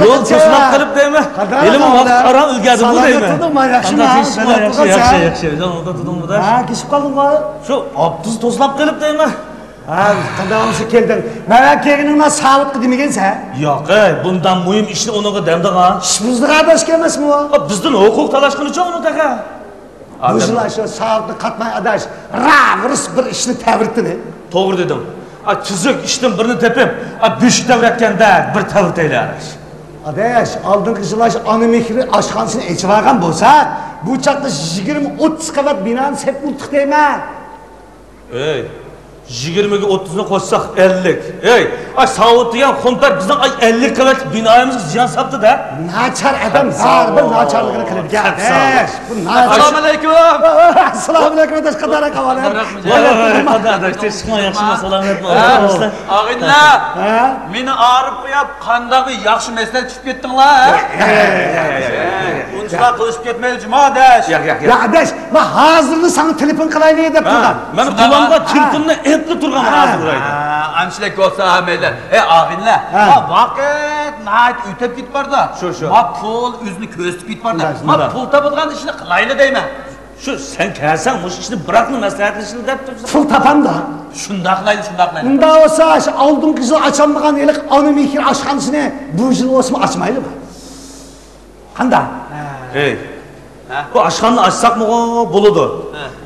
Yol to'slab qilib deymi? Elim vaqt qaram ilgadi bu deymi? Yaxshi. Jonda tudingmi-da? Ha, kishib qoldingmi? Shu obdiz to'slab qilib deymi? Ha, qadamsi kelding. Mana kelganingdan sabit qilmagansan. Yo'q, bundan muhim ishni unuga demdiga. Bizga adashgan emasmi bu? Bizdan huquq talashqunicha uni taqa. Bizlar shu sabitni qatmay adash, ravris bir ishni ta'birdini. To'g'ri dedim. Tuzuk ishdan birini tepib, büyük davratganda bir tavr taylar. Adash, oldingi yillar ona mehri oshxonasini echib olgan bo'lsa, bu chaqda 20-30 qavat binoni sepultiq deyman. 20 ga 30 ni qo'shsak 50. Savut degan xonpar bizning 50 qavat binoyimiz ziyon sapdi-da. Nachar odam baribir nacharligini qiladigan. Bu nachar. Assalomu alaykum. Assalomu alaykum adash, qadar qavana. Adash, texnik yaxshi salomat bo'linglar. Og'inlar, meni arib qo'yib, qandag'i yaxshi masala tushib ketdinglar. Uncha qilishib ketmaydi juma adash. Ya adash, men hozirni sana telefon qilaylik deb turdim. Meni qo'limga telefonni epli turgan hozir uraydi. Anchalik bo'lsa hammaylar. Og'inlar, vaqt nayt o'tib ketib bordi. Ma pul o'zini ko'zitib ketib bordi. Ma pul topadigan ishni qilaylik deyman. Shu sen kelsan, mush ishni biroqni maslahatlashib deb turibsan. Pul topanda. Shunda qilaylik. Unda bo'lsa, oldingi yil ochilmagan eliq ona mehr oshxonasini bu yil o'smi ochmaydimi? Qanday? Bu oshxonni ochsaqmi bo'ladi.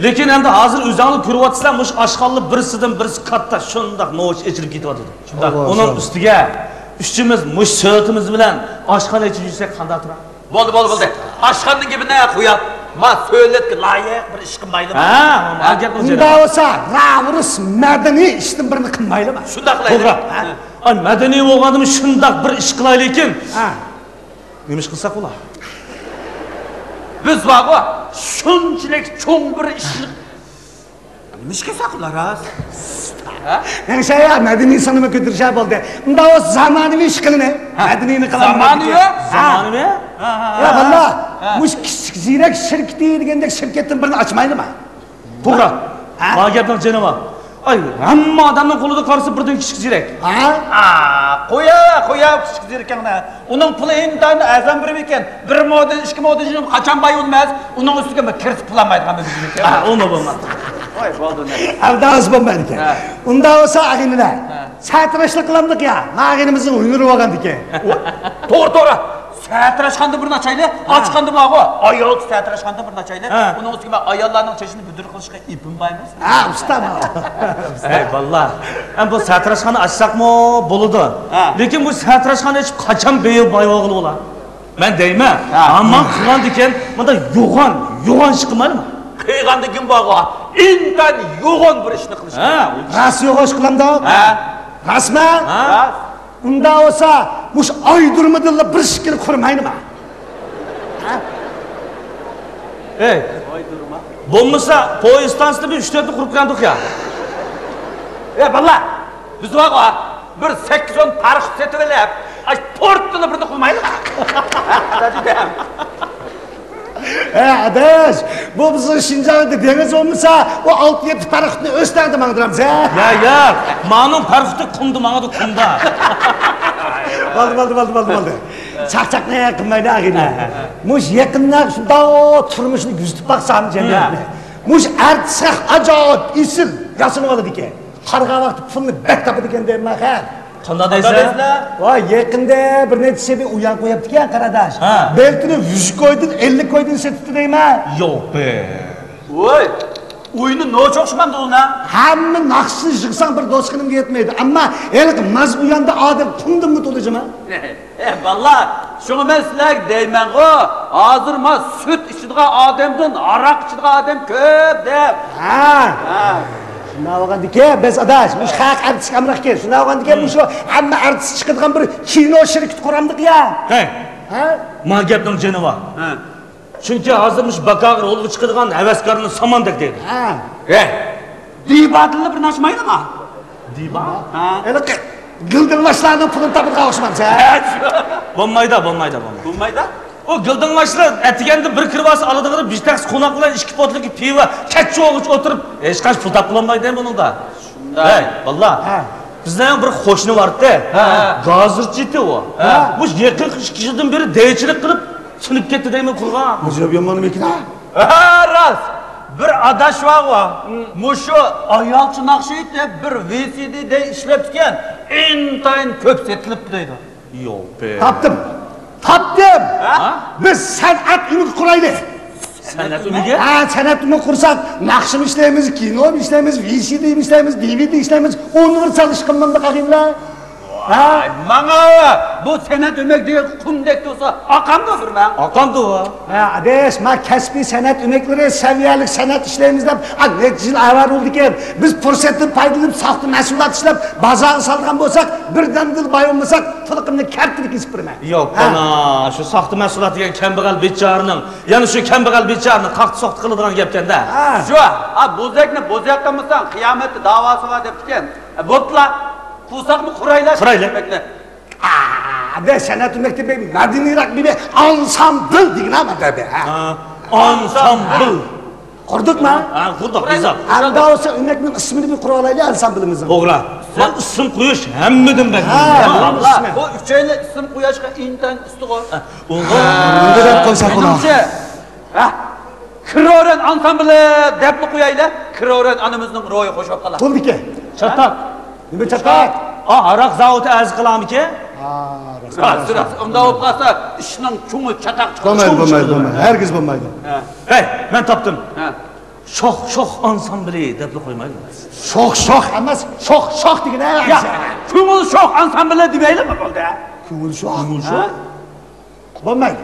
Lekin endi hozir o'zingni ko'ryapsizlar, mush oshxonni birisidan birisi katta shundoq no'ch ichilib ketyapti. Uning ustiga uchimiz mush so'timiz bilan oshxona ichib yursak qanday turadi? Bo'ldi. Oshxonning gibini qo'yib, ma so'ylatga loyiq bir ish qilmaydimi? Unda bo'lsa, ravris madaniy ishni birini qilmaydimi? Shunday qilaylik. To'g'ri. Madaniy bo'lganimi shundoq bir ish qilaylik lekin. Nima ish qilsak bo'lar? Biz baba shunchalik cho'ng bir ishni nima ish qilsak bo'lar? Yani şey ya, madaniy sanama ko'tirishab bo'ldi. Unda o'z zamonaviy ish qilini. Madaniyni qilamiz. Zamonaviy? Ya valla, mush kichik zirak shirkati degandek shirkatdan birini ochmaydimi? To'g'ri. Ma gapdan jenama. Hamma odamning qo'lida qarsa birdan kichik zirak. Qo'ya kichik zirakni. Uning puli intan azam bir ekan. 1 model, 2 model qachon boy bo'lmas. Uning ustiga kiritib pul olmaydigan bizga. Uni bo'lmadi. Voy bo'ldi. Avdaz bo'lmadi ekan. Unda bo'lsa ag'inlar. Satrashlik qilamdik ya. Ag'inimizni o'ynirib olgandik ekan. To'g'ri. Satrashxonda bir nachayli, ochqanda bog'i. Ayol satrashxonda bir nachayli. Uning ustiga ayollarning chechini budur qilishga ipim baymiz. Ustama. Vallah. Bu satrashxona ochsaqmi bo'ladi. Lekin bu satrashxona ichib qachon beyil boyog'li bo'lar? Men deyman, ammo qilgan ekan, bunda yo'g'on ish qilmadimi? Qilganda kim bog'i? Intan yo'g'on bir ishni qilish. Ras yo'g'on ish qilamda? Rasmi? Unda olsa, mush oydurmadilla bir shikil qurmaydimi? Oydurma. Bo'lmasa, poyezd stansiyasida bir 3-4 qurib qo'yandik ya. Valla, biz bog'i bir 8-10 tarix setib olib, portni birni qilmaydimi? Adash, bu bizim Şinjan'da deniz olmasa, o 6-7 tarixni o'stardi mangdiramiz. Ya, ma'nun tarixni qumdi, ma'nada qumda. Bo'ldi. Chaqchaqni qilmaydi ag'ina. Mush yaqinlar shunda turmushni kuzatib baqsam jamiyatni. Mush artsak ajoyib isil yasinib oladi ekan. Qarg'a vaqti pulni bak topadi ekan deyman ha. Qanday deysan? Voy, yaqinda bir necha sebi uyan qo'yapti ekan qaradash. Beltini 100 qo'ydin, 50 qo'ydin setibdi deyman. Yo'q be. Voy, o'yini no'choqshimanda uni. Hamma naqshsiz yig'sang bir do'stqinimga yetmaydi. Ammo elq maz uyanda odam qundimni to'lajima. Valla, shuni men sizlarga deyman-ku, hozir men sut ichadigan odamdan aroq ichadigan odam ko'p deb. Shunday bo'lgandiki, biz adash, mush haq artist kamroq kel. Shunday bo'lgandiki, mush hamma artist chiqadigan bir kino shirkati quramdik ya. Ma gapning jini bor. Chunki hozir mush bakag'ir o'lg'i chiqadigan havaskorni samandek deydi. Dibadilni bir nachmaydimi? Diba? Eliq gildillashlarning pulini topib qolishmamsa. Bo'lmaydi. Bo'lmaydi? O gildillashlar atiganda bir kirvasi oladigan bishtax qo'noqlar 2 potlik pivo, katta o'g'ich o'tirib, hech qancha pul topolmaydi buningda. Shunday. Vallah. Bizden bir qo'shni vardı. Gazırcıydı o. Bu yakın kişiden beri deyçilik kılıp sınıp gitti deymi kurgan. Hocam yamanım ekin ha? Rast. Bir adaş var o. Muşu ayalçı nakşiydi bir VCD'de işlepken intayin köp setilip deydi. Yok be. Taptım. Biz sanat ümit kuraylı. Sanat ümidi? Ha, sanat ümit kursak, nakşım işleyimiz, kino işleyimiz, VCD işleyimiz, DVD işleyimiz, universal işkınmanda kakimla. Ay, bana bu sanat ümit diye kumdekti olsa akamda bir ben. Akandı o. Adeş, ma kesbi sanat ümekleri, seviyelik sanat işleyimizden, ne yıl avar oldu ki, biz fırsatı paydalanıp, sahtı mesulat işlep, bazağı salgan bolsak, birden dil bay olmasak, tılıkımını kertlik ispirme. Yok bana, şu sahtı mesulat diyen kembegal beçarının, yani şu kembegal beçarının kalktı soktı kılıdığın gepken de. Şu, bozakni bozaklamısan, kıyameti davası var depken, botla, kusak mı kurayla? Kurayla. De sanat ümekti be, madinirak bir ansambl digin ama tabi. Ansambl. Kurduk mu? Kurduk güzel. Anda olsa ümekmin ismini bir kuralayla ansamblımızın. Oğla, sen ısım kuyuş hemmedim ben. Allah, o üçeyle isim kuyaşka inten üstü koy. Oğla. Ne de koysak ona? Kıroren ansamblı depli kuyayla, Kıroren anımızın royu hoş okala. Buldu ki. Çatak. Ne çatak? Arak zavutu az kılam ki. Sırası, onda olmasa işinin çoğu çatak çıkıyor. Bulmaydı. Herkes bulmaydı. Hey, ben taptım. Şok ansambli depli koymaydı. Şok emas, şok digin ha. Ya, çoğul şok ansamblı demeyle mi oldu ha? Kümül şok. Bulmaydı.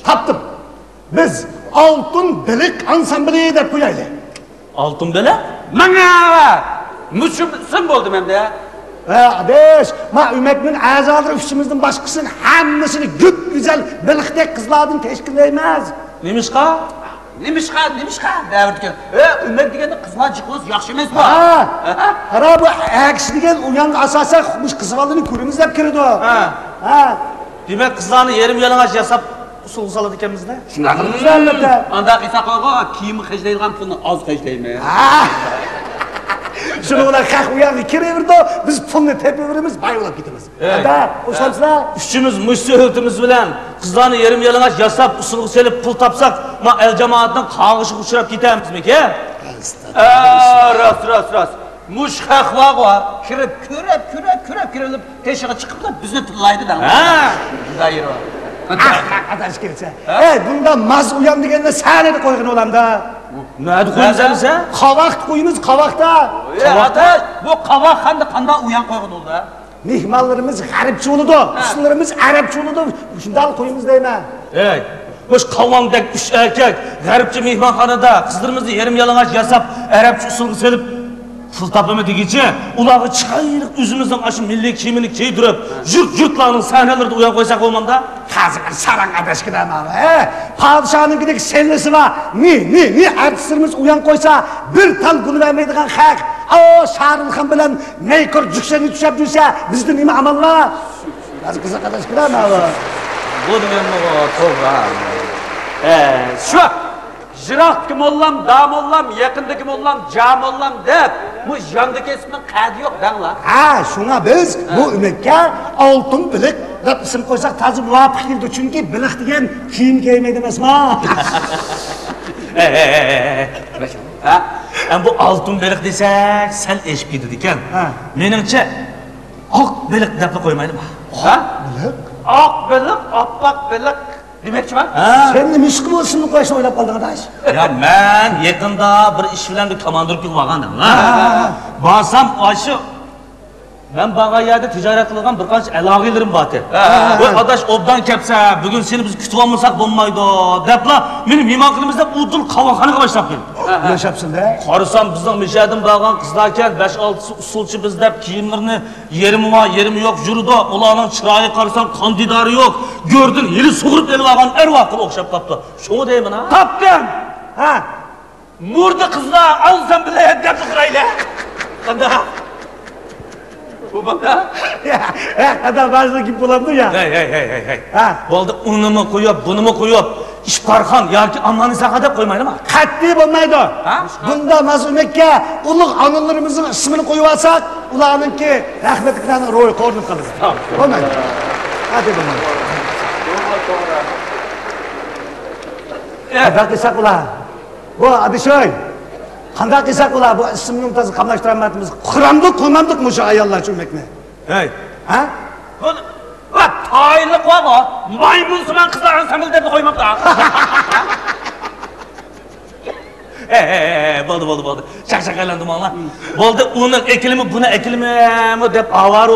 Taptım. Biz altın bilik ansambli de koyaylı. Altın bele? Bana Müslüm oldu hem de ya. Adeş, ma ümekmin azaları üstümüzden başkasının hemmisini güp güzel bilikte kızlardan teşkil etmez. Nemişka? Nemişka derken. Ümek degende kızlar çıkmaz, yaxşı emas bu. Hara bu aksi degen uyan asasa bu kızlarını körümüz dep kirdi o. Demek kızlarını yerim yalangach yasap usul saladı ikimizde. Şuna güzel elbette. Anda qisa qoyga kiyimi xejlaydigan pulni az xejlaymi? Şunu ulan kalk uyanı kirevirdi, biz pulunu tepevirimiz, bayılıp gitimiz. Da, hoşamsızlar. Üçümüz müstühültümüz bilen kızlarını yerim yalangach yasap usulgu selip pul tapsak, ma el cemaatdan kağışı uçurap gitemiz mi ki? Rast. Muş xaqva kirip kirilip teşiğe çıkıp da bizni tıllaydı da. Dayır o. Adaş gelse. Bunda maz uyan degende sahne de koygun olam da. Nerede koyun sen? Kavakt koyumuz kavakta. Adaş, bu kavak kanda uyan koygun oldu ha. Mihmallarımız garipçi oludu, usullarımız Arapçı oludu. Şundal koyumuz deyme. Ey, hoş kavandek üç erkek, garipçi mihmanxanada kızlarımızı yerim yalangach yasap, Arapçı usulgu selip pul tapımı degici, ulağı çıkayırık üzümüzden aşı milli kiyimini kiydirip, yurtlarının sahnelerinde uyan koysak olmanda? Kazıkan saran adaş gidem abi. Padişahının gidek sellesi var. Ni artistlerimiz uyan koysa bir tal gülü vermeydiğen hak. O Şahrulhan bilen neykor cükseni düşep düşse bizden nime amal var. Kazıkan adaş gidem abi. Bu demen o toğra. Şu Jıraqdaki mollam, damollam, yakındaki mollam, camollam dep bu yandaki ismin qadı yok dangla. Şuna biz bu ümekке altın bilik dep isim koysak tazı muvafık geldi çünkü bilik degen kiyim giymeydi emasma. Bu altın bilik desek sen eşkiydi diken. Menimce ak bilik dep koymaydı mı? Bilik? Ak bilik, appak bilik. Demekçi var? Sen de müşkül olsun mu koysun oylap kaldın adaş? Ya ben yakında bir iş bilen bir komandörlük vagandım. Basam aşı ben bağa yerde ticaret kılgan birkaç elağilerim batı. Bu adaş obdan kepse bugün seni biz kütüp almasak bulmaydı. Depla benim imankılımızda udul kavakanı başlap geldi. Yaşapsın de. Karısam bizden müşahedin bağlan kızlarken 5-6 usulçu biz dep kiyimlerini yerim var yerim yok yürüdü. Ulanın çırayı karısam kandidarı yok. Gördün yeri soğurup eli bağlan er vakıl okşap kaptı. Şunu deyimin ha? Taptım. Murdu kızlar alsam bile heddepli kırayla. Kanda. Bu bana. Adam bazı gibi bulandı ya. Hey. Bu arada unumu koyup, bunumu koyup, işparkan, yarki amanı sakada koymayın ama. Katli bulmaydı. Bunda mazlumekke uluk anılarımızın ismini koyuvarsak, ularınki rahmetliklerin rolü koordinat kalır. Tamam. Olmaz. Hadi bakalım. Kandak isak ula. Bu adı şöyle. Kandak isak ula. Bu isimli tazı kamlaştıramadığımız kuramdık koymamdık mı şu ayarlar çömekine? Hey. Ha? Ulan taylık var o. Maymunsuman kızların samilderini koymam da. Bo'ldi. Shaq-shaq aylandim Allah. Bo'ldi, uni ekilimi, buni ekilimi deb avar